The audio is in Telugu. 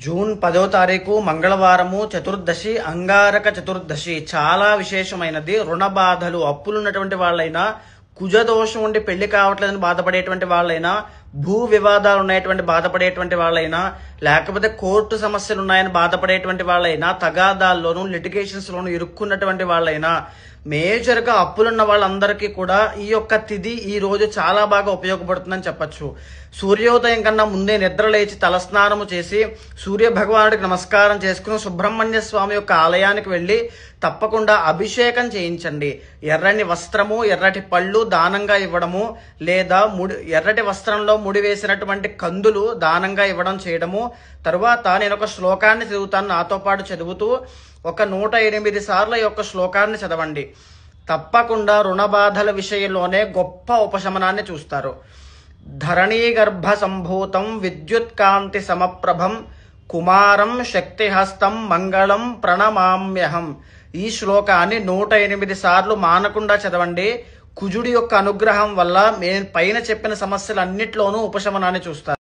జూన్ 10వ తారీఖు మంగళవారము చతుర్దశి అంగారక చతుర్దశి చాలా విశేషమైనది. రుణ బాధలు అప్పులున్నటువంటి వాళ్ళైనా, కుజదోషం ఉండి పెళ్లి కావట్లేదని బాధపడేటువంటి వాళ్ళైనా, భూ వివాదాలు ఉన్నాయటువంటి బాధపడేటువంటి వాళ్ళైనా, లేకపోతే కోర్టు సమస్యలు ఉన్నాయని బాధపడేటువంటి వాళ్ళైనా, తగాదాల్లోనూ లిటిగేషన్స్ లోను ఇరుక్కున్నటువంటి వాళ్ళైనా, మేజర్ గా అప్పులున్న వాళ్ళందరికీ కూడా ఈ యొక్క తిథి ఈ రోజు చాలా బాగా ఉపయోగపడుతుందని చెప్పచ్చు. సూర్యోదయం కన్నా ముందే నిద్ర లేచి తలస్నానము చేసి సూర్య భగవానుడికి నమస్కారం చేసుకుని సుబ్రహ్మణ్య స్వామి యొక్క ఆలయానికి వెళ్లి తప్పకుండా అభిషేకం చేయించండి. ఎర్రని వస్త్రము, ఎర్రటి పళ్ళు దానంగా ఇవ్వడము, లేదా ఎర్రటి వస్త్రంలో ముడి వేసినటువంటి కందులు దానంగా ఇవ్వడం చేయడము. తరువాత నేను ఒక శ్లోకాన్ని చదువుతాను, నాతో పాటు చదువుతూ ఒక 108 సార్లు ఈ యొక్క శ్లోకాన్ని చదవండి. తప్పకుండా రుణ బాధల విషయంలోనే గొప్ప ఉపశమనాన్ని చూస్తారు. ధరణీ గర్భ సంభూతం విద్యుత్ కాంతి సమప్రభం కుమారం శక్తిహస్తం మంగళం ప్రణమామ్యహం. ఈ శ్లోకాన్ని 108 సార్లు మానకుండా చదవండి. కుజుడి యొక్క అనుగ్రహం వల్ల పైన చెప్పిన సమస్యలన్నిట్లోనూ ఉపశమనాన్ని చూస్తారు.